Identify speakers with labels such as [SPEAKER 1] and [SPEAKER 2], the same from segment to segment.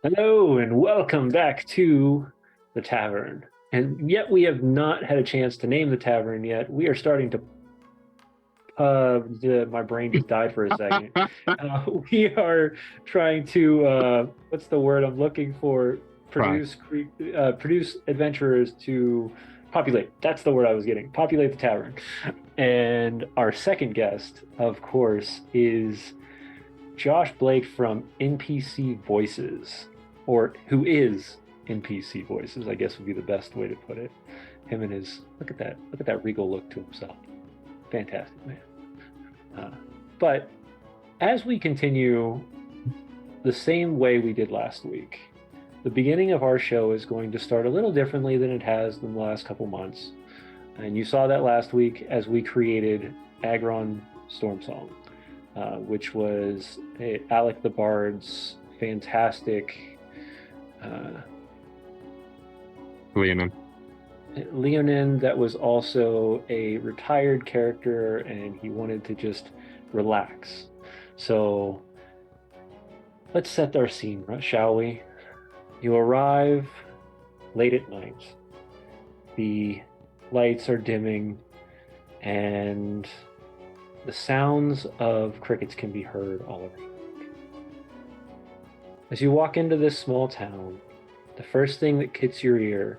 [SPEAKER 1] Hello and welcome back to the tavern. And yet we have not had a chance to name the tavern yet. We are starting to. My brain just died for a second. We are trying to. What's the word I'm looking for?
[SPEAKER 2] Right.
[SPEAKER 1] Produce adventurers to populate. That's the word I was getting. Populate the tavern. And our second guest, of course, is Josh Blake from NPC Voices, or who is NPC Voices, I guess would be the best way to put it. Him and his look at that regal look to himself. Fantastic man. Uh, but as we continue the same way we did last week, the beginning of our show is going to start a little differently than it has in the last couple months. And you saw that last week as we created Agron Stormsong, which was Alec the Bard's fantastic uh,
[SPEAKER 2] Leonin.
[SPEAKER 1] Leonin that was also a retired character and he wanted to just relax. So let's set our scene, shall we? You arrive late at night. The lights are dimming and the sounds of crickets can be heard all around. As you walk into this small town, the first thing that hits your ear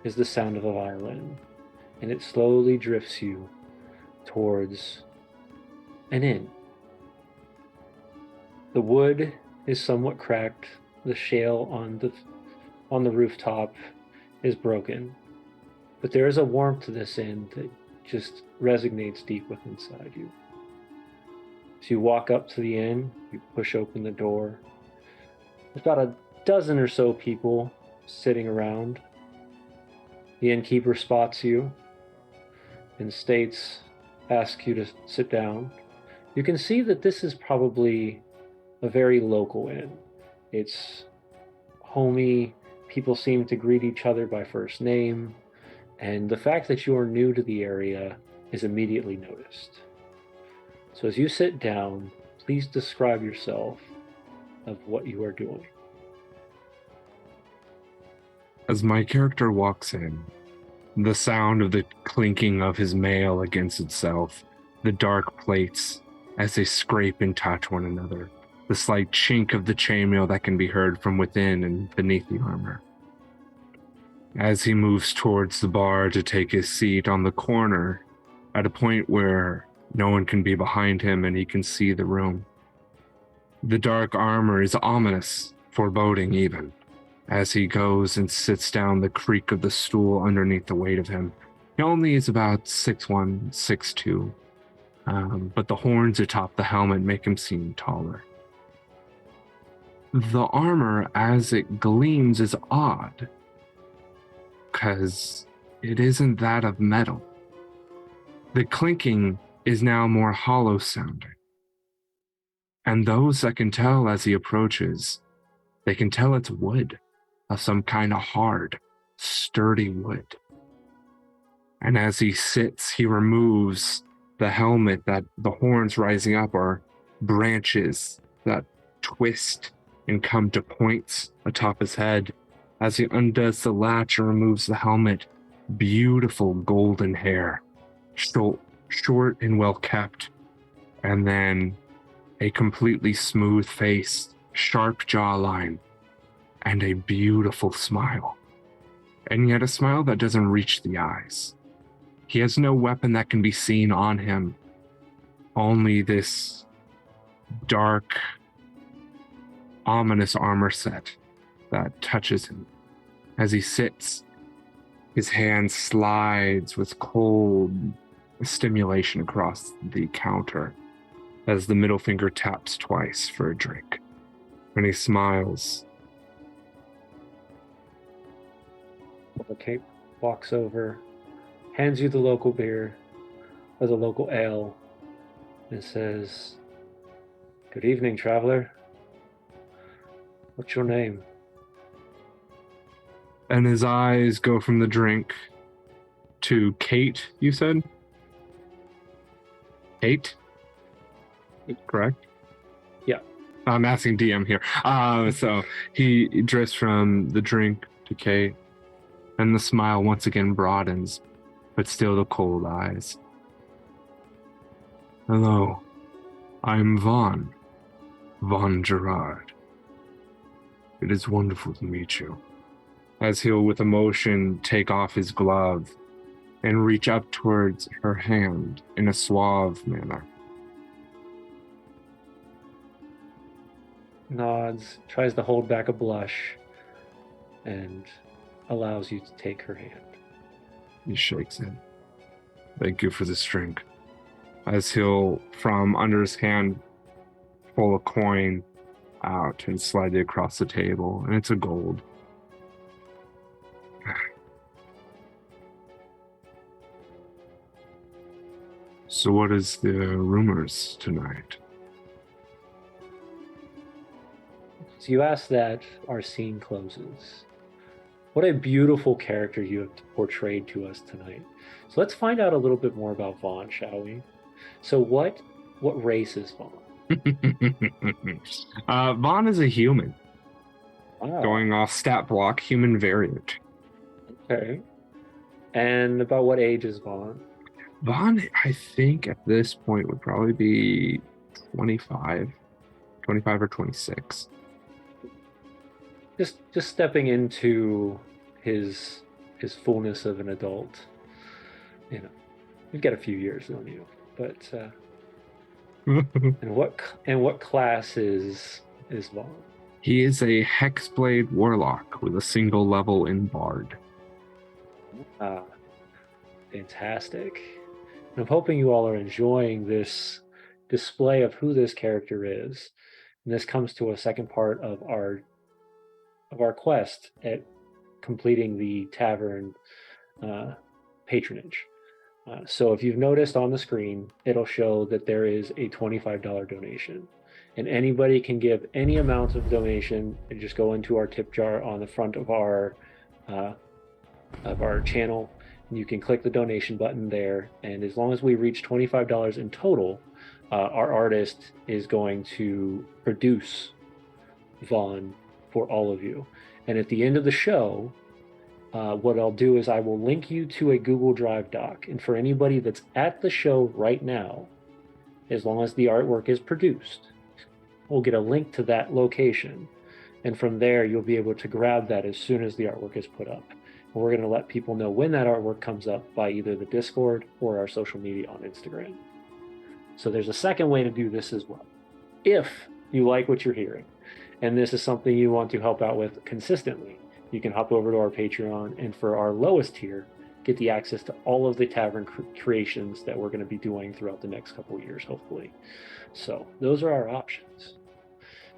[SPEAKER 1] is the sound of a violin, and it slowly drifts you towards an inn. The wood is somewhat cracked, the shale on the rooftop is broken, but there is a warmth to this inn that just resonates deep within inside you. As you walk up to the inn, you push open the door. There's about a dozen or so people sitting around. The innkeeper spots you and asks you to sit down. You can see that this is probably a very local inn. It's homey, people seem to greet each other by first name, and the fact that you are new to the area is immediately noticed. So as you sit down, please describe yourself of what you are doing.
[SPEAKER 2] As my character walks in, the sound of the clinking of his mail against itself, the dark plates as they scrape and touch one another, the slight chink of the chainmail that can be heard from within and beneath the armor. As he moves towards the bar to take his seat on the corner, at a point where no one can be behind him and he can see the room. The dark armor is ominous, foreboding even. As he goes and sits down, the creak of the stool underneath the weight of him. He only is about 6'1", 6'2", but the horns atop the helmet make him seem taller. The armor, as it gleams, is odd, because it isn't that of metal. The clinking is now more hollow sounding. And those that can tell as he approaches, they can tell it's wood. Of some kind of hard, sturdy wood. And as he sits, he removes the helmet that the horns rising up are branches that twist and come to points atop his head. As he undoes the latch and removes the helmet, beautiful golden hair, short and well kept, and then a completely smooth face, sharp jawline, and a beautiful smile, and yet a smile that doesn't reach the eyes. He has no weapon that can be seen on him, only this dark, ominous armor set that touches him. As he sits, his hand slides with cold stimulation across the counter as the middle finger taps twice for a drink. When he smiles,
[SPEAKER 1] The cape walks over, hands you the local beer or the local ale, and says, "Good evening, traveler. What's your name?"
[SPEAKER 2] and his eyes go from the drink to Kate, you said? Kate? Correct?
[SPEAKER 1] Yeah.
[SPEAKER 2] I'm asking DM here. So he drifts from the drink to Kate, and the smile once again broadens, but still the cold eyes. Hello, I'm Von Gerard. It is wonderful to meet you. As he'll, with emotion, take off his glove and reach up towards her hand in a suave manner.
[SPEAKER 1] Nods, tries to hold back a blush, and allows you to take her hand.
[SPEAKER 2] He shakes it. Thank you for this drink. As he'll, from under his hand, pull a coin out and slide it across the table, and it's a gold. So what is the rumors tonight?
[SPEAKER 1] So you ask that, our scene closes. What a beautiful character you have portrayed to us tonight. So let's find out a little bit more about Vaughn, shall we? So what race is Vaughn?
[SPEAKER 2] Vaughn is a human.
[SPEAKER 1] Wow.
[SPEAKER 2] Going off stat block, human variant.
[SPEAKER 1] Okay. And about what age is Vaughn?
[SPEAKER 2] Vaughn, I think at this point would probably be 25 or 26.
[SPEAKER 1] Just stepping into his fullness of an adult. You know, you've got a few years on you, but and what class is Vaughn?
[SPEAKER 2] He is a Hexblade Warlock with a single level in Bard.
[SPEAKER 1] Ah, fantastic. And I'm hoping you all are enjoying this display of who this character is. And this comes to a second part of our quest at completing the tavern patronage. So if you've noticed on the screen, it'll show that there is a $25 donation. And anybody can give any amount of donation and just go into our tip jar on the front of our channel. And you can click the donation button there. And as long as we reach $25 in total, our artist is going to produce Vaughn for all of you. And at the end of the show, what I'll do is I will link you to a Google Drive doc. And for anybody that's at the show right now, as long as the artwork is produced, we'll get a link to that location. And from there, you'll be able to grab that as soon as the artwork is put up. And we're going to let people know when that artwork comes up by either the Discord or our social media on Instagram. So there's a second way to do this as well. If you like what you're hearing, and this is something you want to help out with consistently, you can hop over to our Patreon, and for our lowest tier, get the access to all of the tavern creations that we're going to be doing throughout the next couple of years, hopefully. So those are our options.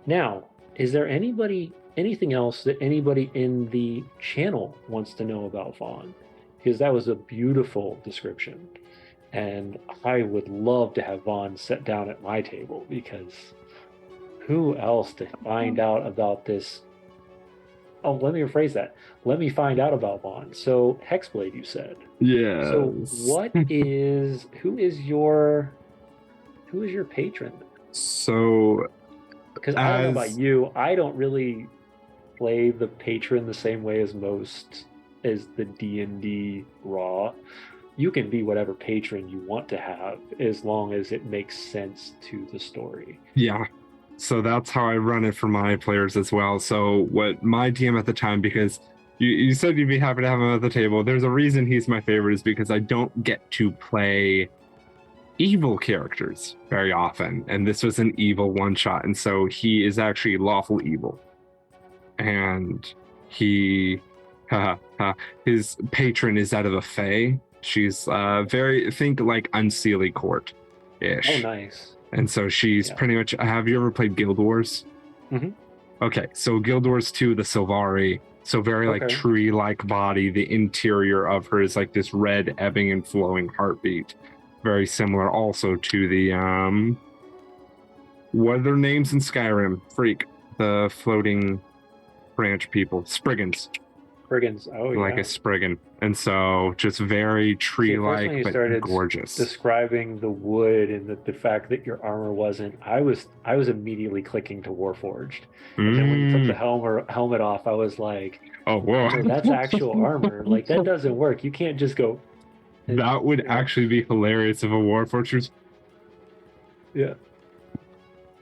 [SPEAKER 1] Now, is there anything else that anybody in the channel wants to know about Vaughn? Because that was a beautiful description. And I would love to have Vaughn sit down at my table, because who else to find out about this? Oh, let me rephrase that. Let me find out about Vaughn. So Hexblade, you said.
[SPEAKER 2] Yeah.
[SPEAKER 1] So who is your patron?
[SPEAKER 2] So,
[SPEAKER 1] because I don't know about you, I don't really play the patron the same way as the D&D raw. You can be whatever patron you want to have as long as it makes sense to the story.
[SPEAKER 2] Yeah. So that's how I run it for my players as well. So what my DM at the time, because you said you'd be happy to have him at the table, there's a reason he's my favorite, is because I don't get to play evil characters very often. And this was an evil one shot. And so he is actually lawful evil. And his patron is out of a fae. She's think like Unseelie Court-ish.
[SPEAKER 1] Oh, nice.
[SPEAKER 2] And so she's pretty much... Have you ever played Guild Wars?
[SPEAKER 1] Mm-hmm.
[SPEAKER 2] Okay, so Guild Wars 2, the Sylvari. So very like tree-like body. The interior of her is like this red ebbing and flowing heartbeat. Very similar also to the... what are their names in Skyrim? Freak. The floating branch people. Spriggans.
[SPEAKER 1] Brigands. Oh
[SPEAKER 2] like
[SPEAKER 1] yeah.
[SPEAKER 2] a spriggan, and so just very
[SPEAKER 1] See, at first when
[SPEAKER 2] tree-like
[SPEAKER 1] you
[SPEAKER 2] but
[SPEAKER 1] started
[SPEAKER 2] gorgeous.
[SPEAKER 1] describing the wood and the fact that your armor wasn't, I was immediately clicking to Warforged, and then when you took the
[SPEAKER 2] Mm.
[SPEAKER 1] helmet off, I was like,
[SPEAKER 2] Oh,
[SPEAKER 1] oh
[SPEAKER 2] whoa.
[SPEAKER 1] no, that's actual armor. Like that doesn't work. You can't just go,
[SPEAKER 2] That would
[SPEAKER 1] you know,
[SPEAKER 2] actually be hilarious if a Warfortress.
[SPEAKER 1] yeah,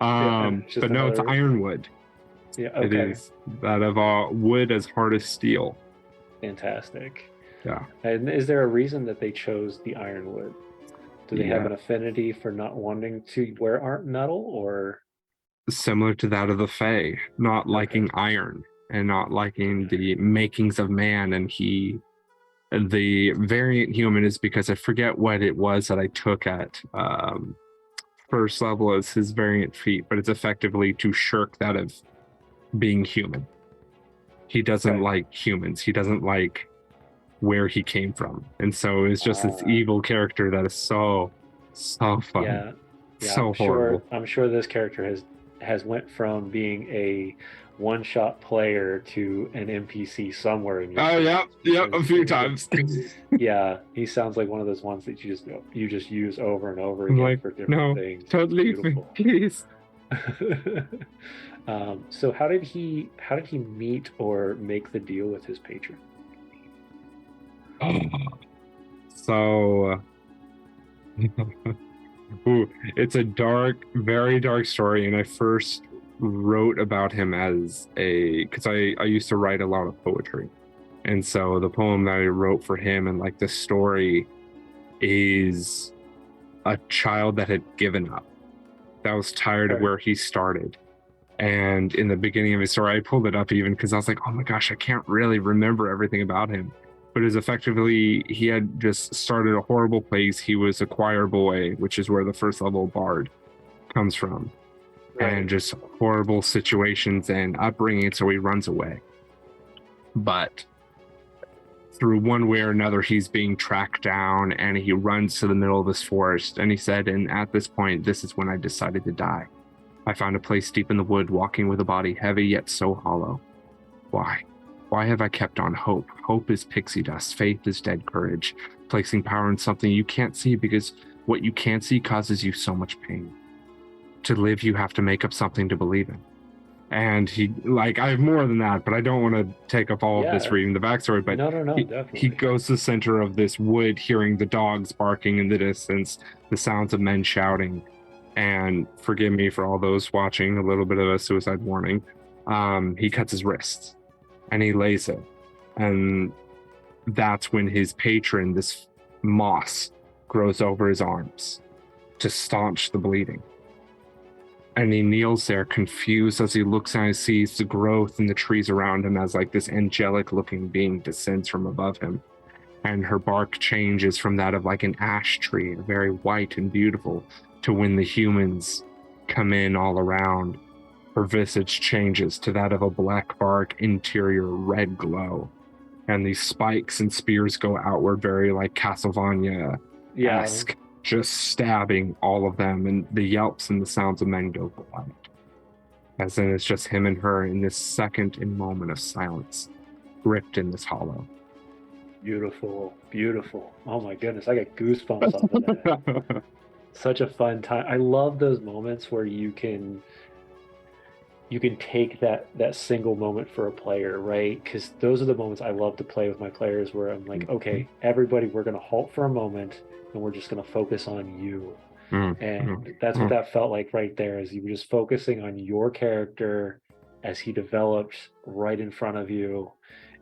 [SPEAKER 1] yeah, and it's just
[SPEAKER 2] But no, it's
[SPEAKER 1] another,
[SPEAKER 2] ironwood.
[SPEAKER 1] yeah,
[SPEAKER 2] It
[SPEAKER 1] okay,
[SPEAKER 2] is that of wood as hard as steel.
[SPEAKER 1] fantastic.
[SPEAKER 2] Yeah.
[SPEAKER 1] And is there a reason that they chose the ironwood? Do they have
[SPEAKER 2] Yeah.
[SPEAKER 1] an affinity for not wanting to wear metal, or
[SPEAKER 2] Similar to that of the Fae, not
[SPEAKER 1] okay,
[SPEAKER 2] liking iron and not liking the makings of man. And the variant human is because I forget what it was that I took at first level as his variant feat, but it's effectively to shirk that of being human. He doesn't
[SPEAKER 1] okay,
[SPEAKER 2] like humans. He doesn't like where he came from. And so it's just this
[SPEAKER 1] uh,
[SPEAKER 2] evil character that is so fun.
[SPEAKER 1] yeah, yeah.
[SPEAKER 2] So horrible.
[SPEAKER 1] I'm sure this character has went from being a one-shot player to an NPC somewhere in your
[SPEAKER 2] Oh yeah,
[SPEAKER 1] campaign
[SPEAKER 2] yeah, a
[SPEAKER 1] because
[SPEAKER 2] few times.
[SPEAKER 1] yeah, he sounds like one of those ones that you just use over and over
[SPEAKER 2] I'm
[SPEAKER 1] again
[SPEAKER 2] like,
[SPEAKER 1] for different
[SPEAKER 2] no,
[SPEAKER 1] things.
[SPEAKER 2] don't leave me,
[SPEAKER 1] Beautiful.
[SPEAKER 2] please.
[SPEAKER 1] So how did he meet or make the deal with his patron?
[SPEAKER 2] So ooh, it's a dark, very dark story, and I first wrote about him as because I used to write a lot of poetry, and so the poem that I wrote for him and like the story is a child that had given up, that was tired of
[SPEAKER 1] Okay.
[SPEAKER 2] where he started. And in the beginning of his story, I pulled it up even because I was like, oh my gosh, I can't really remember everything about him. But it was effectively, he had just started a horrible place. He was a choir boy, which is where the first level bard comes from, and
[SPEAKER 1] Right.
[SPEAKER 2] just horrible situations and upbringing. So he runs away. But through one way or another, he's being tracked down and he runs to the middle of this forest. And he said, and at this point, this is when I decided to die. I found a place deep in the wood, walking with a body heavy yet so hollow. Why? Why have I kept on hope? Hope is pixie dust. Faith is dead courage. Placing power in something you can't see because what you can't see causes you so much pain. To live, you have to make up something to believe in. And he, like, I have more than that, but I don't want to take up all of this
[SPEAKER 1] Yeah.
[SPEAKER 2] reading the backstory. But
[SPEAKER 1] No, no, no,
[SPEAKER 2] he
[SPEAKER 1] definitely.
[SPEAKER 2] goes to the center of this wood, hearing the dogs barking in the distance, the sounds of men shouting. And forgive me for all those watching, a little bit of a suicide warning. He cuts his wrists and he lays it. And that's when his patron, this moss, grows over his arms to staunch the bleeding. And he kneels there confused as he looks and sees the growth in the trees around him as like this angelic looking being descends from above him. And her bark changes from that of like an ash tree, very white and beautiful, to when the humans come in all around, her visage changes to that of a black bark interior red glow. And these spikes and spears go outward, very like Castlevania
[SPEAKER 1] Yeah.
[SPEAKER 2] esque, just stabbing all of them, and the yelps and the sounds of men go quiet. As in, it's just him and her in this second and moment of silence, gripped in this hollow.
[SPEAKER 1] Beautiful, beautiful. Oh my goodness, I got goosebumps off of that. Such a fun time. I love those moments where you can take that single moment for a player, right? Because those are the moments I love to play with my players where I'm like, okay, everybody, we're gonna halt for a moment and we're just gonna focus on you. And that's what that felt like right there, is you were just focusing on your character as he developed right in front of you,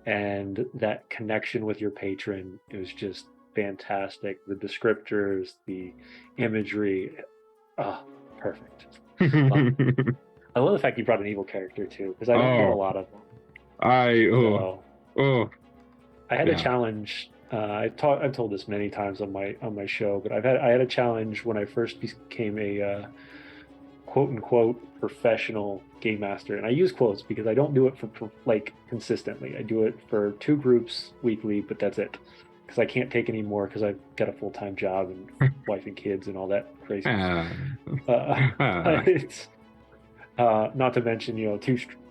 [SPEAKER 1] and that connection with your patron. It was just fantastic. The descriptors, the imagery, oh, perfect. I love the fact you brought an evil character too, because I don't get a
[SPEAKER 2] Oh,
[SPEAKER 1] lot of them.
[SPEAKER 2] I
[SPEAKER 1] So
[SPEAKER 2] oh
[SPEAKER 1] I had a
[SPEAKER 2] yeah.
[SPEAKER 1] challenge. I've told this many times on my show, but I had a challenge when I first became a quote unquote professional game master, and I use quotes because I don't do it for like consistently. I do it for 2 groups weekly, but that's it, because I can't take any more because I've got a full-time job and wife and kids and all that craziness.
[SPEAKER 2] Uh,
[SPEAKER 1] Uh, but Not to mention,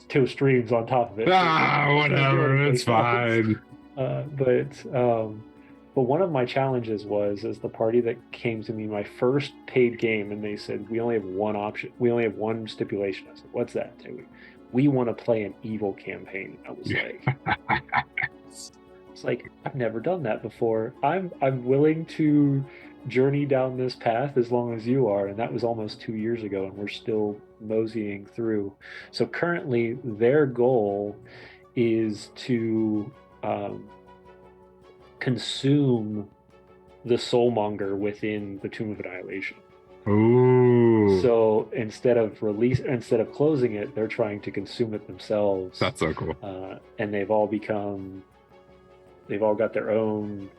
[SPEAKER 1] two streams on top of it. So can't do
[SPEAKER 2] Whatever,
[SPEAKER 1] anything
[SPEAKER 2] it's
[SPEAKER 1] else.
[SPEAKER 2] fine.
[SPEAKER 1] But one of my challenges was as the party that came to me my first paid game, and they said we only have one option, we only have one stipulation. I said, "What's that?" They were, we want to play an evil campaign. I was like, it's like I've never done that before. I'm willing to journey down this path as long as you are, and that was almost 2 years ago, and we're still moseying through. So currently, their goal is to consume the soulmonger within the Tomb of Annihilation.
[SPEAKER 2] Ooh,
[SPEAKER 1] So instead of closing it, they're trying to consume it themselves.
[SPEAKER 2] that's so cool.
[SPEAKER 1] And they've all got their own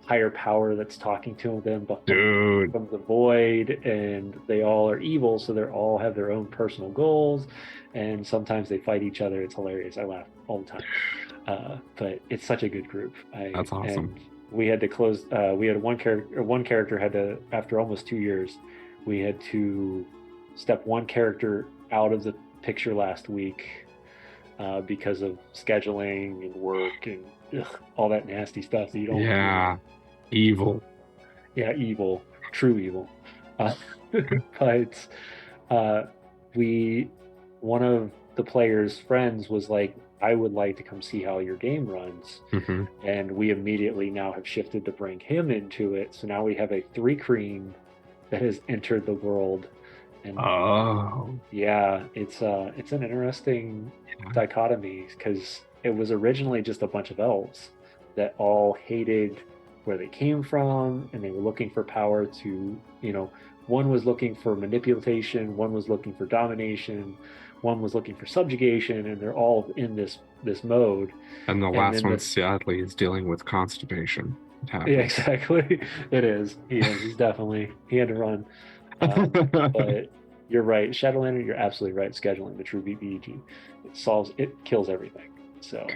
[SPEAKER 1] higher power that's talking to them
[SPEAKER 2] Dude,
[SPEAKER 1] from the void, and they all are evil, so they all have their own personal goals, and sometimes they fight each other. It's hilarious. I laugh all the time. But it's such a good group.
[SPEAKER 2] that's awesome.
[SPEAKER 1] And we had to close. We had one character had to, after almost 2 years, we had to step one character out of the picture last week because of scheduling and work and all that nasty stuff that you don't.
[SPEAKER 2] Yeah, evil.
[SPEAKER 1] Yeah, evil, true evil. Uh, but we, one of the players' friends was like, I would like to come see how your game runs.
[SPEAKER 2] Mm-hmm.
[SPEAKER 1] And we immediately now have shifted to bring him into it. So now we have a 3 cream that has entered the world. And yeah, it's an interesting dichotomy because it was originally just a bunch of elves that all hated where they came from, and they were looking for power to, one was looking for manipulation, one was looking for domination, one was looking for subjugation, and they're all in this mode.
[SPEAKER 2] And the last one, sadly, is dealing with constipation.
[SPEAKER 1] Yeah, exactly. It is. He is. He's definitely. He had to run. But you're right, Shadow Lantern. You're absolutely right. Scheduling the true BBG, it kills everything. So,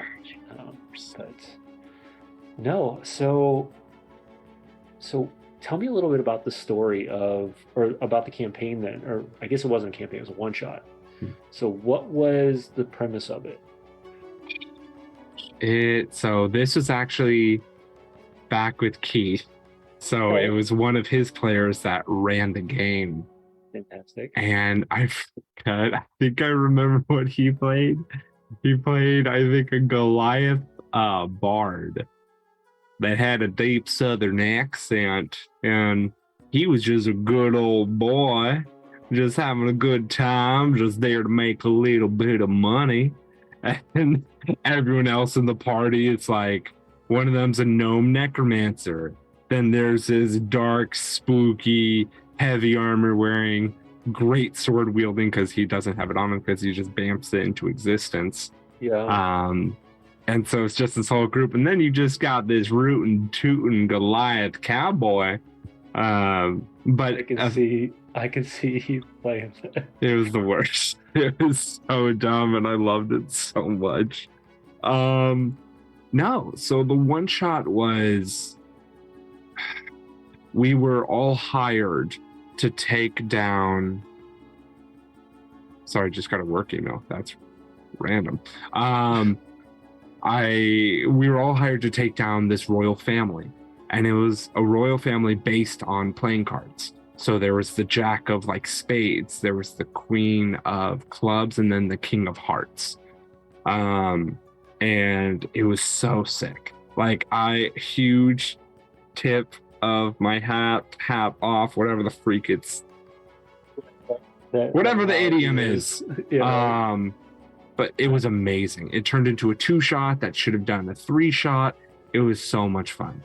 [SPEAKER 1] but no. So tell me a little bit about the story or about the campaign then, or I guess it wasn't a campaign, it was a one shot. So what was the premise of it?
[SPEAKER 2] So this was actually back with Keith. So It was one of his players that ran the game.
[SPEAKER 1] Fantastic.
[SPEAKER 2] And I think I remember what he played. He played, I think, a Goliath bard that had a deep southern accent, and he was just a good old boy, just having a good time, just there to make a little bit of money. And everyone else in the party, it's like one of them's a gnome necromancer. Then there's this dark, spooky, heavy armor wearing, great sword wielding, because he doesn't have it on him because he just bamps it into existence.
[SPEAKER 1] Yeah.
[SPEAKER 2] And so it's just this whole group, and then you just got this rootin' tootin' Goliath cowboy. But
[SPEAKER 1] I can see playing that.
[SPEAKER 2] It was the worst. It was so dumb, and I loved it so much. No, so the one shot was, we were all hired to take down. Sorry, just got a work email. That's random. We were all hired to take down this royal family, and it was a royal family based on playing cards. So there was the Jack of spades, there was the Queen of clubs, and then the King of hearts. And it was so sick. Huge tip of my hat off, whatever the freak it's, whatever the idiom is. Yeah. But it was amazing. It turned into a 2-shot that should have done a 3-shot. It was so much fun.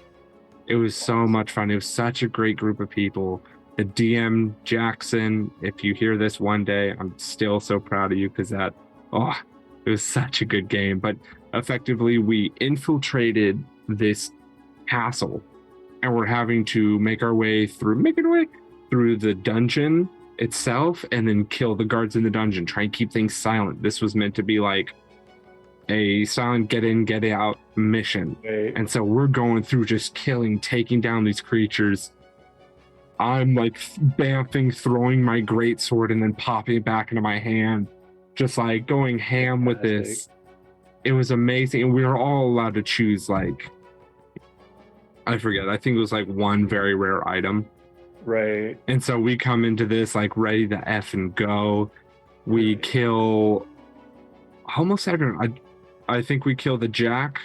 [SPEAKER 2] It was such a great group of people. The DM, Jackson, if you hear this one day, I'm still so proud of you because it was such a good game. But effectively, we infiltrated this castle, and we're having to make our way through the dungeon itself, and then kill the guards in the dungeon, try and keep things silent. This was meant to be like a silent get in, get out mission.
[SPEAKER 1] Right.
[SPEAKER 2] And so we're going through just taking down these creatures. I'm like bamfing, throwing my great sword and then popping it back into my hand, just like going ham with
[SPEAKER 1] Fantastic.
[SPEAKER 2] this. It was amazing. And we were all allowed to choose, like, I forget, I think it was like one very rare item.
[SPEAKER 1] Right.
[SPEAKER 2] And so we come into this like ready to F and go. We
[SPEAKER 1] Right.
[SPEAKER 2] kill almost everyone. I think we kill the Jack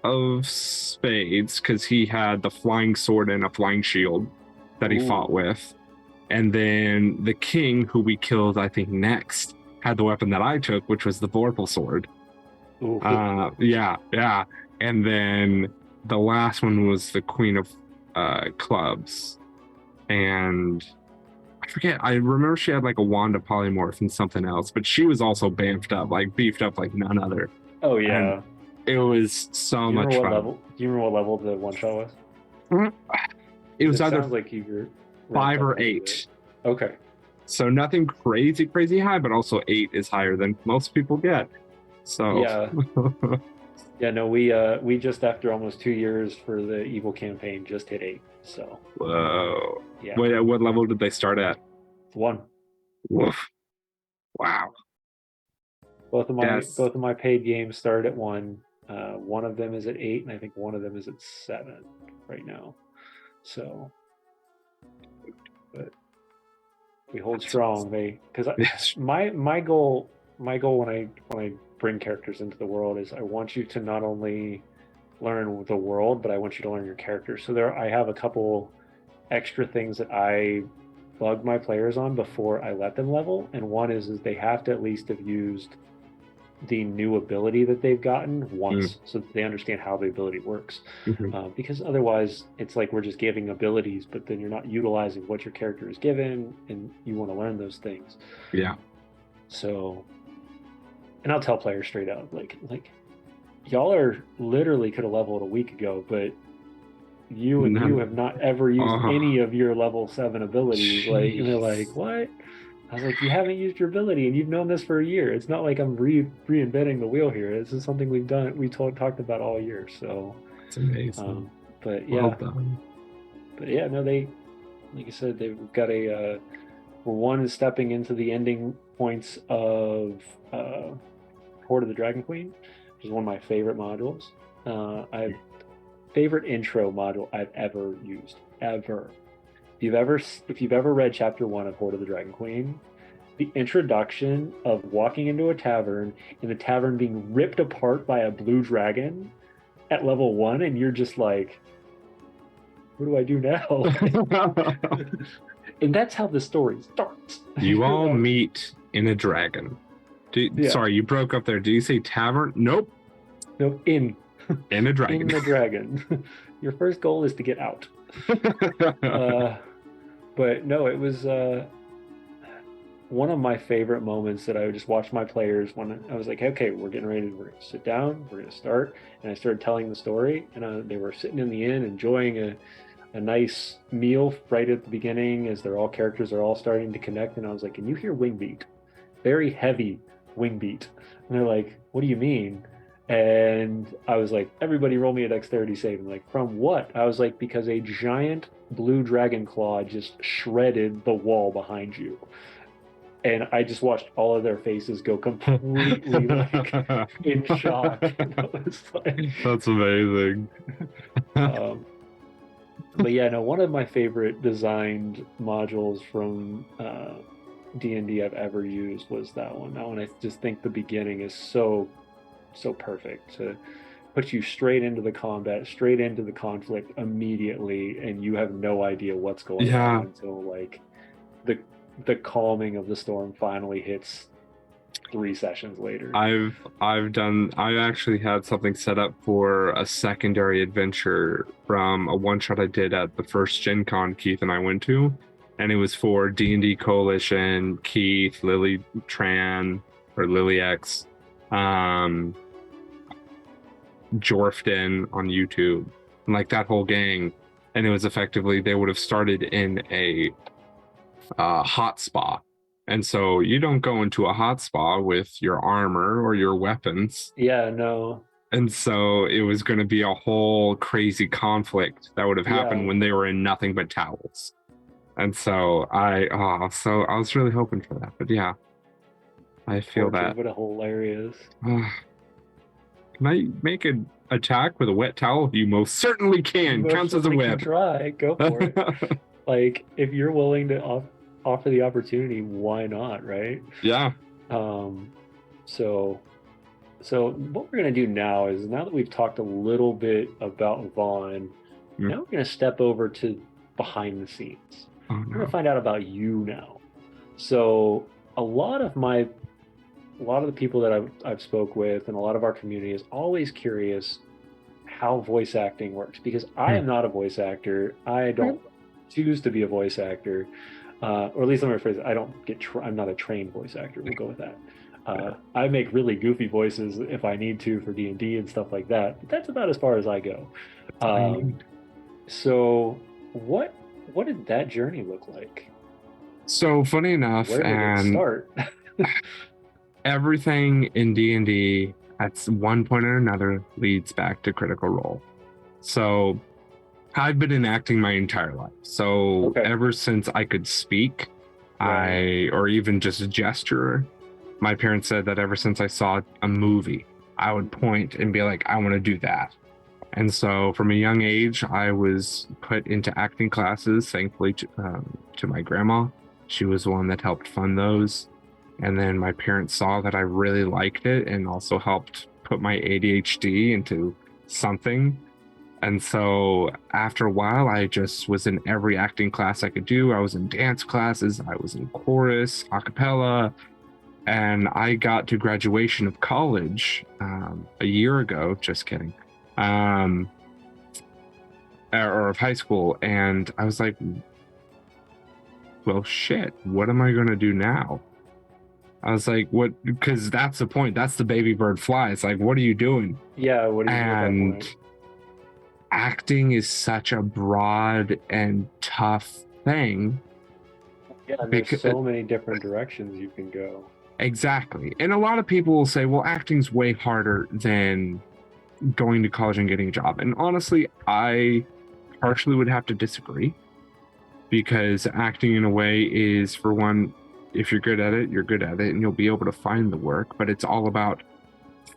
[SPEAKER 2] of Spades because he had the flying sword and a flying shield that he fought
[SPEAKER 1] Ooh.
[SPEAKER 2] with. And then the king, who we killed, I think, next, had the weapon that I took, which was the Vorpal sword.
[SPEAKER 1] Ooh.
[SPEAKER 2] Yeah. And then the last one was the Queen of Clubs. And I forget, I remember she had like a Wanda polymorph and something else, but she was also beefed up like none other.
[SPEAKER 1] Oh yeah.
[SPEAKER 2] And it was so much fun.
[SPEAKER 1] Do you remember what level the one shot was?
[SPEAKER 2] It was either
[SPEAKER 1] sounds like you were
[SPEAKER 2] 5 or 8.
[SPEAKER 1] Okay.
[SPEAKER 2] So nothing crazy high, but also 8 is higher than most people get. So
[SPEAKER 1] yeah. Yeah, no, we just after almost 2 years for the evil campaign just hit 8. So
[SPEAKER 2] whoa.
[SPEAKER 1] Yeah.
[SPEAKER 2] Wait, what level did they start at?
[SPEAKER 1] 1.
[SPEAKER 2] Woof. Wow.
[SPEAKER 1] Both of my paid games started at 1. One of them is at 8, and I think one of them is at 7 right now. So, but we hold strong, because my goal when I bring characters into the world is I want you to not only learn the world, but I want you to learn your character. So I have a couple extra things that I bug my players on before I let them level, and one is they have to at least have used the new ability that they've gotten once, so that they understand how the ability works. Because otherwise it's like we're just giving abilities, but then you're not utilizing what your character is given, and you want to learn those things.
[SPEAKER 2] Yeah.
[SPEAKER 1] So, and I'll tell players straight out, like y'all are literally could have leveled a week ago, but you have not ever used any of your level 7 abilities. Like, and they're like, what? I was like, you haven't used your ability, and you've known this for a year. It's not like I'm reinventing the wheel here. This is something we've done. We talked about all year. So
[SPEAKER 2] it's amazing.
[SPEAKER 1] But yeah,
[SPEAKER 2] well done.
[SPEAKER 1] But yeah, no, they, like I said, they've got one is stepping into the ending points of Horde of the Dragon Queen, which is one of my favorite modules. Favorite intro module I've ever used, ever. If you've ever read chapter 1 of Horde of the Dragon Queen, the introduction of walking into a tavern and the tavern being ripped apart by a blue dragon at level 1, and you're just like, what do I do now? And that's how the story starts.
[SPEAKER 2] You all meet in a dragon. Sorry, you broke up there. Do you say tavern? Nope.
[SPEAKER 1] In
[SPEAKER 2] a dragon.
[SPEAKER 1] In the dragon. Your first goal is to get out. But no, it was one of my favorite moments that I would just watch my players when I was like, okay, we're getting ready, we're going to sit down, we're going to start. And I started telling the story, and they were sitting in the inn enjoying a nice meal right at the beginning as characters are all starting to connect. And I was like, can you hear wing beat? Very heavy wing beat. And they're like, what do you mean? And I was like, everybody roll me a dexterity save. And like, from what? I was like, because a giant blue dragon claw just shredded the wall behind you. And I just watched all of their faces go completely like in shock.
[SPEAKER 2] That's amazing.
[SPEAKER 1] But yeah, no, one of my favorite designed modules from D&D I've ever used was that one. That one, I just think the beginning is so perfect to put you straight into the combat, straight into the conflict immediately, and you have no idea what's going on until like the calming of the storm finally hits 3 sessions later.
[SPEAKER 2] I actually had something set up for a secondary adventure from a one shot I did at the first Gen Con Keith and I went to, and it was for D&D Coalition, Keith, Lily Tran or Lily X, Jorfden on YouTube, and like that whole gang. And it was effectively, they would have started in a hot spa. And so you don't go into a hot spa with your armor or your weapons.
[SPEAKER 1] Yeah, no.
[SPEAKER 2] And so it was going to be a whole crazy conflict that would have happened when they were in nothing but towels. And so I was really hoping for that. But yeah, I feel
[SPEAKER 1] Torture,
[SPEAKER 2] that.
[SPEAKER 1] but hilarious.
[SPEAKER 2] Can I make an attack with a wet towel? You most certainly
[SPEAKER 1] You
[SPEAKER 2] can.
[SPEAKER 1] most
[SPEAKER 2] Counts as a
[SPEAKER 1] certainly can
[SPEAKER 2] whip.
[SPEAKER 1] try. Go for it. Like, if you're willing to offer the opportunity, why not, right?
[SPEAKER 2] Yeah.
[SPEAKER 1] Um, so so what we're gonna do now is, now that we've talked a little bit about Vaughn,
[SPEAKER 2] Mm.
[SPEAKER 1] now we're gonna step over to behind the scenes.
[SPEAKER 2] Oh
[SPEAKER 1] We're gonna
[SPEAKER 2] no.
[SPEAKER 1] find out about you now. So a lot of my a lot of the people that I've spoke with and a lot of our community is always curious how voice acting works, because I
[SPEAKER 2] Hmm.
[SPEAKER 1] am not a voice actor. I don't choose to be a voice actor, or at least let me rephrase it. I don't get. I'm not a trained voice actor. We'll go with that. I make really goofy voices if I need to for D&D and stuff like that. But that's about as far as I go.
[SPEAKER 2] That's all you
[SPEAKER 1] Um,
[SPEAKER 2] need.
[SPEAKER 1] so what did that journey look like?
[SPEAKER 2] So funny enough,
[SPEAKER 1] Where did it
[SPEAKER 2] and
[SPEAKER 1] start?
[SPEAKER 2] everything in D&D at one point or another leads back to Critical Role. So I've been enacting my entire life. So
[SPEAKER 1] Okay.
[SPEAKER 2] ever since I could speak,
[SPEAKER 1] Right.
[SPEAKER 2] or even just gesture, my parents said that ever since I saw a movie, I would point and be like, I want to do that. And so from a young age, I was put into acting classes, thankfully, to my grandma. She was the one that helped fund those. And then my parents saw that I really liked it and also helped put my ADHD into something. And so after a while, I just was in every acting class I could do. I was in dance classes, I was in chorus, a cappella, and I got to graduation of college a year ago. Just kidding. Or of high school, and I was like, well, shit, what am I going to do now? I was like, what? Because that's the point. That's the baby bird fly. It's like, what are you doing?
[SPEAKER 1] Yeah. What do you do at that
[SPEAKER 2] And
[SPEAKER 1] point?
[SPEAKER 2] acting is such a broad and tough thing.
[SPEAKER 1] Yeah. And there's
[SPEAKER 2] Because
[SPEAKER 1] so many different directions you can go.
[SPEAKER 2] exactly. And a lot of people will say, well, acting's way harder than going to college and getting a job. And honestly, I partially would have to disagree, because acting in a way is, for one, if you're good at it, you're good at it and you'll be able to find the work, but it's all about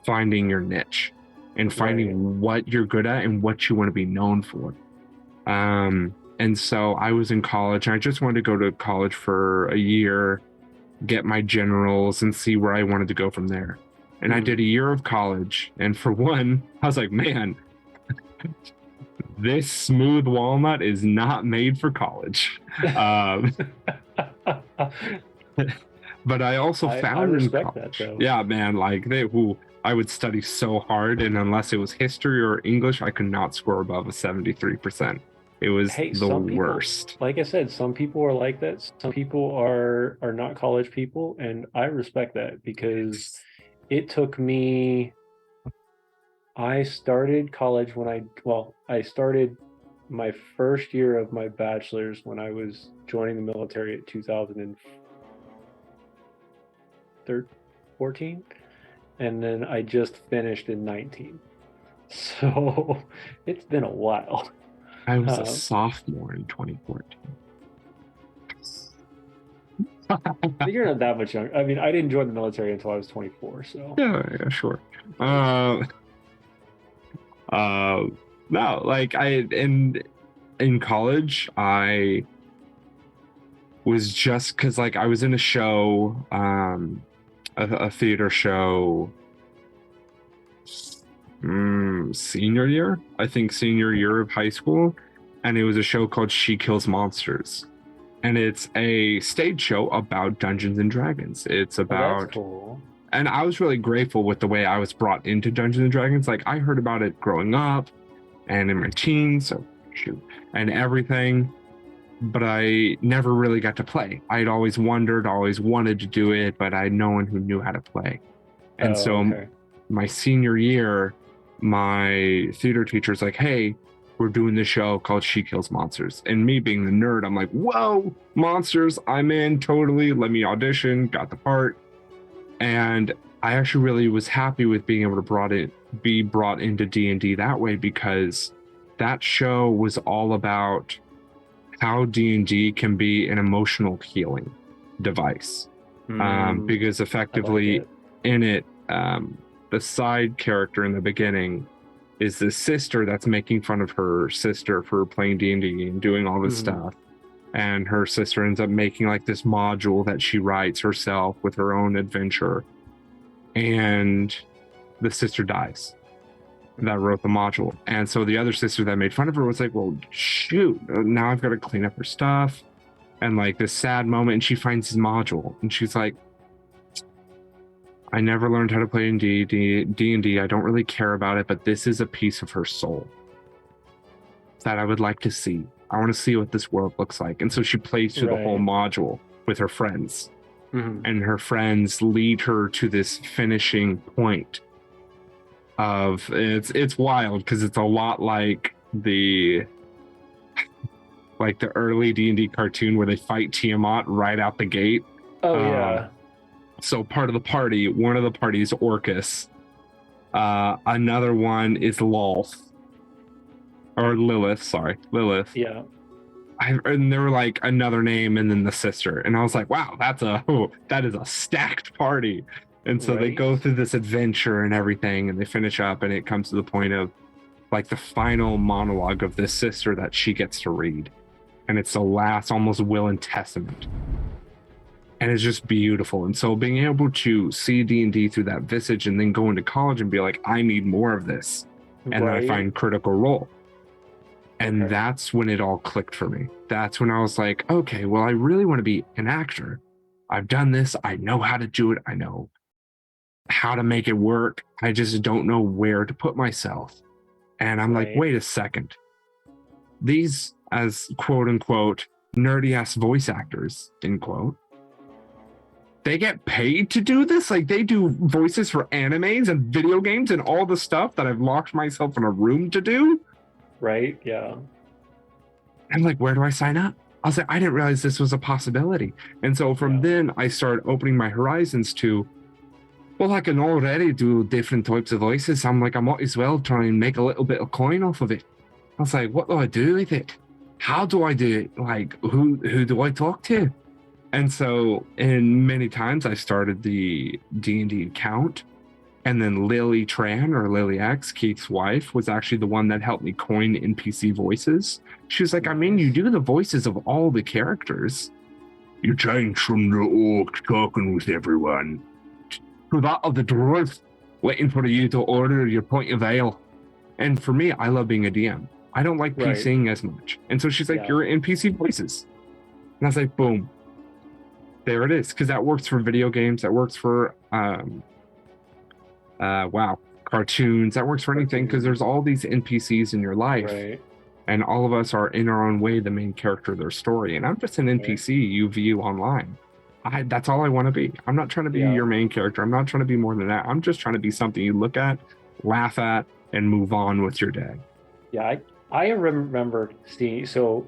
[SPEAKER 2] finding your niche and finding
[SPEAKER 1] Right.
[SPEAKER 2] what you're good at and what you want to be known for. And so I was in college and I just wanted to go to college for a year, get my generals and see where I wanted to go from there. And I did a year of college, and for one, I was like, man, this smooth walnut is not made for college. But I also
[SPEAKER 1] I
[SPEAKER 2] found in
[SPEAKER 1] respect that,
[SPEAKER 2] college,
[SPEAKER 1] though.
[SPEAKER 2] yeah, man, like I would study so hard, and unless it was history or English, I could not score above a 73%. It was
[SPEAKER 1] Hey,
[SPEAKER 2] the
[SPEAKER 1] some people,
[SPEAKER 2] worst.
[SPEAKER 1] like I said, some people are like that. Some people are not college people, and I respect that, because it took me. I started college when I started my first year of my bachelor's when I was joining the military at 2014, and then I just finished in 19. So it's been a while.
[SPEAKER 2] I was a
[SPEAKER 1] Um,
[SPEAKER 2] sophomore in 2014.
[SPEAKER 1] you're not that much younger. I mean, I didn't join the military until I was 24, so.
[SPEAKER 2] Yeah, sure. Uh, no, like in college, I was just because like I was in a show, a theater show, senior year, I think senior year of high school, and it was a show called She Kills Monsters, and it's a stage show about Dungeons and Dragons. It's
[SPEAKER 1] Oh, that's
[SPEAKER 2] about,
[SPEAKER 1] cool.
[SPEAKER 2] and I was really grateful with the way I was brought into Dungeons and Dragons. Like I heard about it growing up and in my teens, so shoot, and everything, but I never really got to play. I'd always wondered, always wanted to do it, but I had no one who knew how to play. And
[SPEAKER 1] Oh,
[SPEAKER 2] so
[SPEAKER 1] okay.
[SPEAKER 2] my senior year, my theater teacher's like, hey, we're doing this show called She Kills Monsters. And me being the nerd, I'm like, whoa, monsters, I'm in totally. Let me audition, got the part. And I actually really was happy with being able to be brought into D&D that way, because that show was all about how D&D can be an emotional healing device. Because
[SPEAKER 1] I
[SPEAKER 2] effectively
[SPEAKER 1] like
[SPEAKER 2] in it, the side character in the beginning is the sister that's making fun of her sister for playing D&D and doing all this stuff. And her sister ends up making like this module that she writes herself with her own adventure. And the sister dies that wrote the module. And so the other sister that made fun of her was like, well, shoot, now I've got to clean up her stuff. And like this sad moment, and she finds his module and she's like, I never learned how to play in D&D. I don't really care about it, but this is a piece of her soul that I would like to see. I want to see what this world looks like. And so she plays through the whole module with her friends. And her friends lead her to this finishing point of it's wild because it's a lot like the early D&D cartoon where they fight Tiamat right out the gate. So part of the party, one of the parties, Orcus. Another one is Lolth. Or Lilith, sorry. Lilith.
[SPEAKER 1] Yeah.
[SPEAKER 2] And there were like another name and then the sister. And I was like, wow, that is a stacked party. And so they go through this adventure and everything, and they finish up, and it comes to the point of like the final monologue of this sister that she gets to read. And it's the last almost will and testament. And it's just beautiful. And so being able to see D&D through that visage and then go into college and be like, I need more of this. And then I find Critical Role. And that's when it all clicked for me. That's when I was like, okay, well, I really want to be an actor. I've done this. I know how to do it. I know how to make it work. I just don't know where to put myself. And I'm like, wait a second. These, as quote unquote, nerdy ass voice actors, end quote, they get paid to do this? Like they do voices for animes and video games and all the stuff that I've locked myself in a room to do?
[SPEAKER 1] Right, yeah.
[SPEAKER 2] I'm like, where do I sign up? I was like, I didn't realize this was a possibility. And so from then I started opening my horizons to, well, I can already do different types of voices. I'm like, I might as well try and make a little bit of coin off of it. I was like, what do I do with it? How do I do it? Like, who do I talk to? And so, in many times, I started the D&D account, and then Lily Tran, or Lily X, Keith's wife, was actually the one that helped me coin NPCVoices. She was like, I mean, you do the voices of all the characters. You change from the orc talking with everyone to that of the dwarf waiting for you to order your point of ale. And for me, I love being a DM. I don't like PCing as much. And so she's like, you're NPCVoices. And I was like, boom. There it is, because that works for video games, that works for cartoons, that works for anything, because there's all these NPCs in your life, and all of us are in our own way the main character of their story. And I'm just an NPC you view online. That's all I want to be. I'm not trying to be your main character. I'm not trying to be more than that. I'm just trying to be something you look at, laugh at, and move on with your day.
[SPEAKER 1] Yeah, I remember seeing, so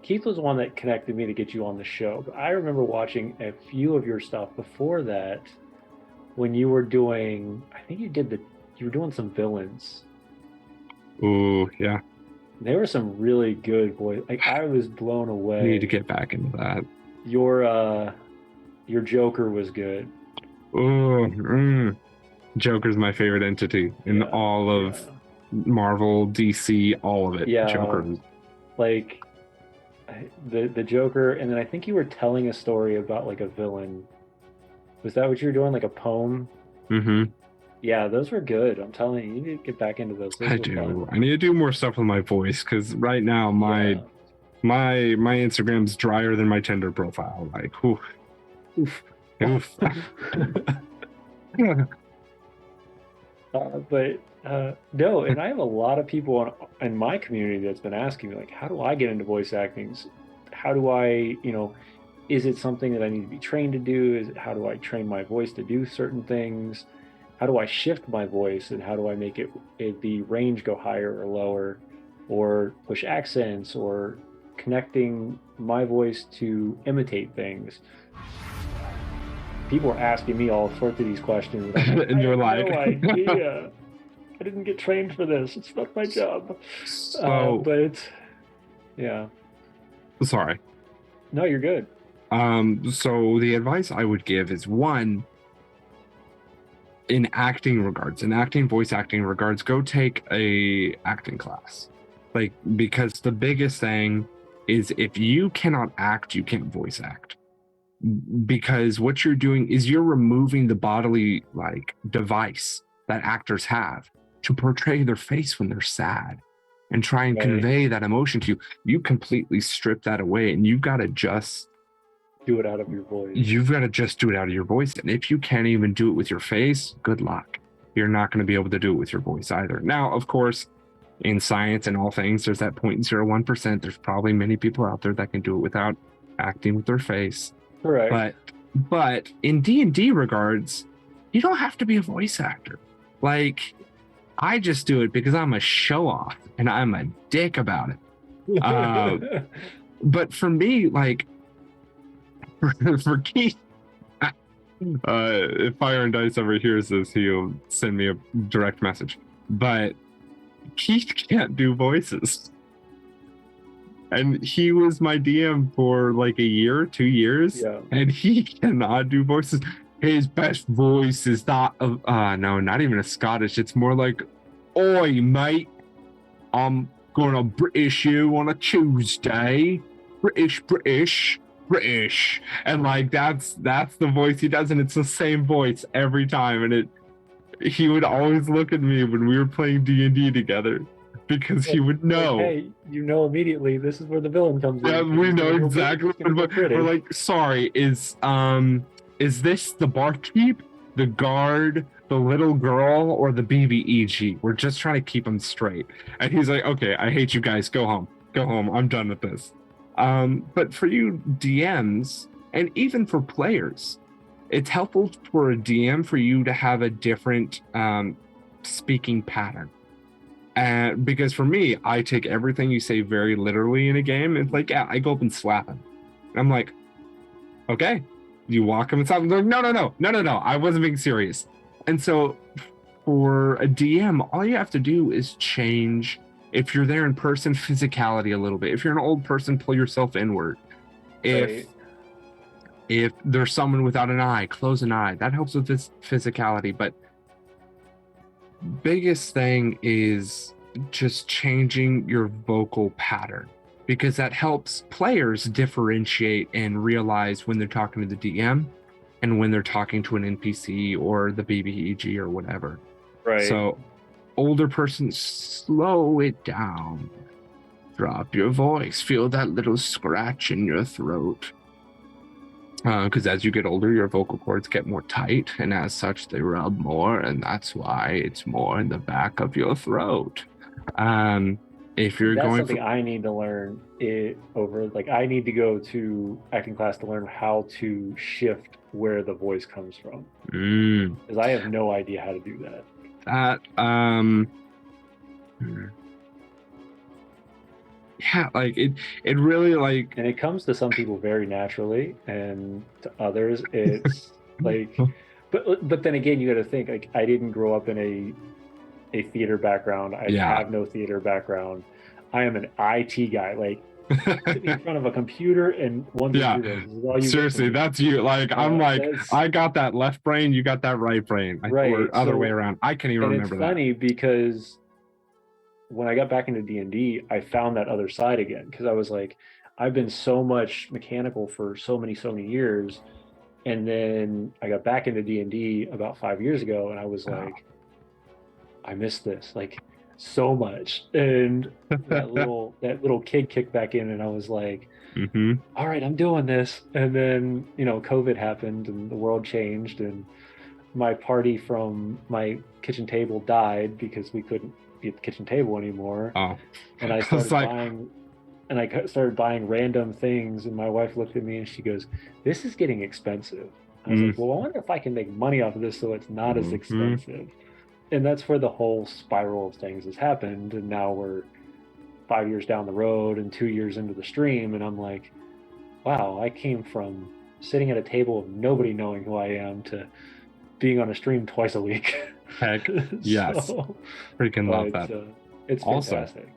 [SPEAKER 1] Keith was the one that connected me to get you on the show. But I remember watching a few of your stuff before that when you were doing, I think you were doing some villains.
[SPEAKER 2] Ooh, yeah.
[SPEAKER 1] There were some really good voice. Like, I was blown away.
[SPEAKER 2] I need to get back into that.
[SPEAKER 1] Your Joker was good.
[SPEAKER 2] Ooh, Joker's my favorite entity in all of Marvel, DC, all of it.
[SPEAKER 1] Yeah,
[SPEAKER 2] Joker.
[SPEAKER 1] Like the Joker, and then I think you were telling a story about like a villain. Was that what you were doing? Like a poem?
[SPEAKER 2] Mm-hmm.
[SPEAKER 1] Yeah, those were good. I'm telling you, you need to get back into those.
[SPEAKER 2] I do. Fun. I need to do more stuff with my voice, because right now my Instagram's drier than my Tinder profile. Like, oof.
[SPEAKER 1] No, and I have a lot of people in my community that's been asking me, like, how do I get into voice acting? How do I, is it something that I need to be trained to do? How do I train my voice to do certain things? How do I shift my voice, and how do I make the range go higher or lower, or push accents, or connecting my voice to imitate things? People are asking me all sorts of these questions.
[SPEAKER 2] And you're like,
[SPEAKER 1] no idea. I didn't get trained for this. It's not my job.
[SPEAKER 2] So,
[SPEAKER 1] but it's, yeah.
[SPEAKER 2] Sorry.
[SPEAKER 1] No, you're good.
[SPEAKER 2] So the advice I would give is, one, in voice acting regards, go take a acting class. Like, because the biggest thing is, if you cannot act, you can't voice act. Because what you're doing is you're removing the bodily like device that actors have to portray their face when they're sad and try and
[SPEAKER 1] Right.
[SPEAKER 2] convey that emotion to you. You completely strip that away, and you've got to just
[SPEAKER 1] Do it out of your voice.
[SPEAKER 2] You've got to just do it out of your voice. And if you can't even do it with your face, good luck. You're not going to be able to do it with your voice either. Now, of course, in science and all things, there's that 0.01%. There's probably many people out there that can do it without acting with their face.
[SPEAKER 1] Correct.
[SPEAKER 2] But in D&D regards, you don't have to be a voice actor. Like, I just do it because I'm a show off and I'm a dick about it. But for me, like, for Keith, if Fire and Dice ever hears this, he'll send me a direct message. But Keith can't do voices. And he was my DM for like a year, 2 years, and he cannot do voices. His best voice is that of, no, not even a Scottish. It's more like, "Oi, mate, I'm gonna British you on a Tuesday. British. And like, that's the voice he does, and it's the same voice every time. And he would always look at me when we were playing D&D together, because he would know.
[SPEAKER 1] Like, hey, you know immediately this is where the villain comes in.
[SPEAKER 2] Yeah, we know exactly. We're like, sorry, is this the barkeep, the guard, the little girl, or the BBEG? We're just trying to keep him straight. And he's like, okay, I hate you guys. Go home. I'm done with this. But for you DMs, and even for players, it's helpful for a DM for you to have a different speaking pattern. Because for me, I take everything you say very literally in a game. It's like, yeah, I go up and slap him. And I'm like, okay. You walk him and slap him. Like, no, I wasn't being serious. And so for a DM, all you have to do is change, if you're there in person, physicality a little bit. If you're an old person, pull yourself inward. If there's someone without an eye, close an eye. That helps with this physicality. But biggest thing is just changing your vocal pattern, because that helps players differentiate and realize when they're talking to the DM and when they're talking to an NPC or the BBEG or whatever.
[SPEAKER 1] Right.
[SPEAKER 2] So older person, slow it down. Drop your voice. Feel that little scratch in your throat. Because as you get older, your vocal cords get more tight, and as such, they rub more, and that's why it's more in the back of your throat. If you're
[SPEAKER 1] that's
[SPEAKER 2] going
[SPEAKER 1] something I need to learn I need to go to acting class to learn how to shift where the voice comes from. Because I have no idea how to do that.
[SPEAKER 2] Yeah, like it really, like,
[SPEAKER 1] and it comes to some people very naturally, and to others it's like, but then again, you got to think, like, I didn't grow up in a theater background. I have no theater background. I am an IT guy, like sitting in front of a computer and one computer.
[SPEAKER 2] Seriously, that's you. Like, I'm like, I got that left brain, you got that right brain, or other way around. I can't even remember that.
[SPEAKER 1] It's funny because when I got back into D&D, I found that other side again, because I was like, I've been so much mechanical for so many years, and then I got back into D&D about 5 years ago, and I was like, I miss this like so much, and that little kid kicked back in, and I was like, all right, I'm doing this. And then COVID happened, and the world changed, and my party from my kitchen table died because we couldn't be at the kitchen table anymore. And I started buying random things, and my wife looked at me and she goes, "This is getting expensive." I was like, well, I wonder if I can make money off of this so it's not as expensive. And that's where the whole spiral of things has happened. And now we're 5 years down the road and 2 years into the stream, and I'm like, wow, I came from sitting at a table of nobody knowing who I am to being on a stream twice a week.
[SPEAKER 2] Heck, yes. Freaking love that.
[SPEAKER 1] It's fantastic.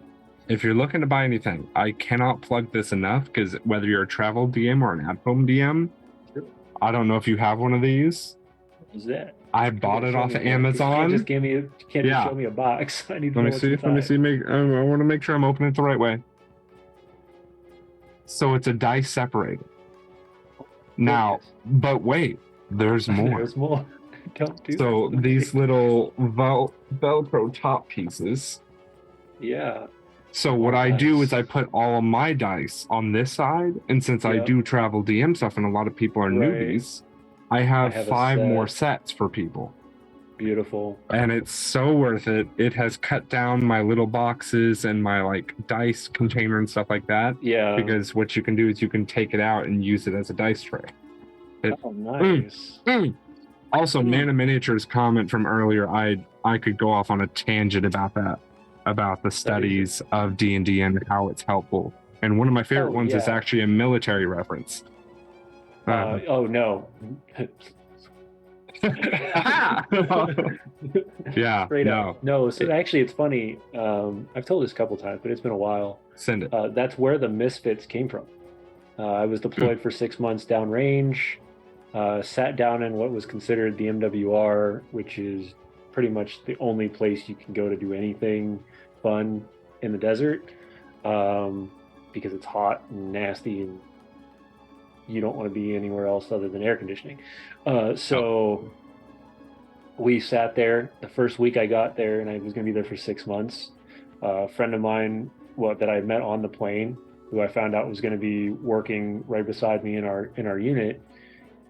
[SPEAKER 2] if you're looking to buy anything, I cannot plug this enough because whether you're a travel DM or an at-home DM, I don't know if you have one of these.
[SPEAKER 1] What is that?
[SPEAKER 2] I bought it off of
[SPEAKER 1] You
[SPEAKER 2] Amazon.
[SPEAKER 1] can't just show me a box. I need to know what's inside.
[SPEAKER 2] Let me see. I want to make sure I'm opening it the right way. So it's a dice separator. Now, but wait, there's more.
[SPEAKER 1] There's more. Don't do
[SPEAKER 2] so
[SPEAKER 1] that.
[SPEAKER 2] These little Velcro top pieces.
[SPEAKER 1] Yeah.
[SPEAKER 2] So what I do is I put all of my dice on this side, and since I do travel DM stuff and a lot of people are newbies, I have 5 more sets for people.
[SPEAKER 1] Beautiful.
[SPEAKER 2] And it's so worth it. It has cut down my little boxes and my like dice container and stuff like that.
[SPEAKER 1] Yeah.
[SPEAKER 2] Because what you can do is you can take it out and use it as a dice tray.
[SPEAKER 1] Oh, nice.
[SPEAKER 2] Also, Mana Miniatures comment from earlier, I could go off on a tangent about that, about the studies of D&D and how it's helpful. And one of my favorite ones is actually a military reference.
[SPEAKER 1] Oh, no.
[SPEAKER 2] Yeah.
[SPEAKER 1] Straight up. No, so actually it's funny. I've told this a couple times, but it's been a while.
[SPEAKER 2] Send it.
[SPEAKER 1] That's where the Misfits came from. I was deployed for 6 months downrange, sat down in what was considered the MWR, which is pretty much the only place you can go to do anything fun in the desert, because it's hot and nasty and you don't want to be anywhere else other than air conditioning. We sat there the first week I got there, and I was going to be there for 6 months. A friend of mine that I met on the plane, who I found out was going to be working right beside me in our unit,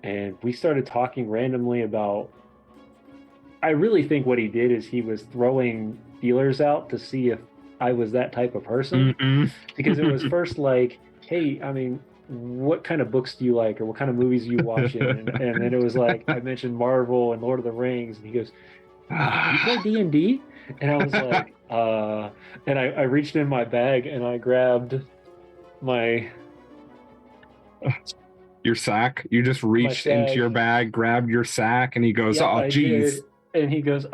[SPEAKER 1] and we started talking randomly about, I really think what he did is he was throwing feelers out to see if I was that type of person. Because it was first like, hey, I mean, what kind of books do you like, or what kind of movies are you watching? and then it was like, I mentioned Marvel and Lord of the Rings, and he goes, you play D&D? And I was like, and I reached in my bag and I grabbed
[SPEAKER 2] your sack. You just reached into your bag, grabbed your sack, and he goes, oh geez.
[SPEAKER 1] And he goes,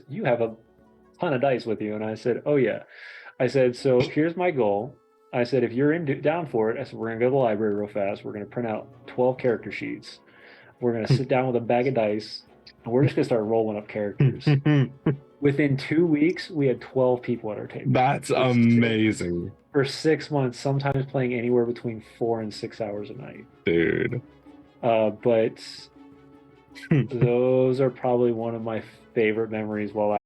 [SPEAKER 1] you have a ton of dice with you. And I said, oh yeah. I said, so here's my goal. I said, if you're down for it, I said, we're going to go to the library real fast. We're going to print out 12 character sheets. We're going to sit down with a bag of dice, and we're just going to start rolling up characters. Within 2 weeks, we had 12 people at our table.
[SPEAKER 2] That's amazing.
[SPEAKER 1] For 6 months, sometimes playing anywhere between 4 and 6 hours a night.
[SPEAKER 2] Dude.
[SPEAKER 1] But those are probably one of my favorite memories while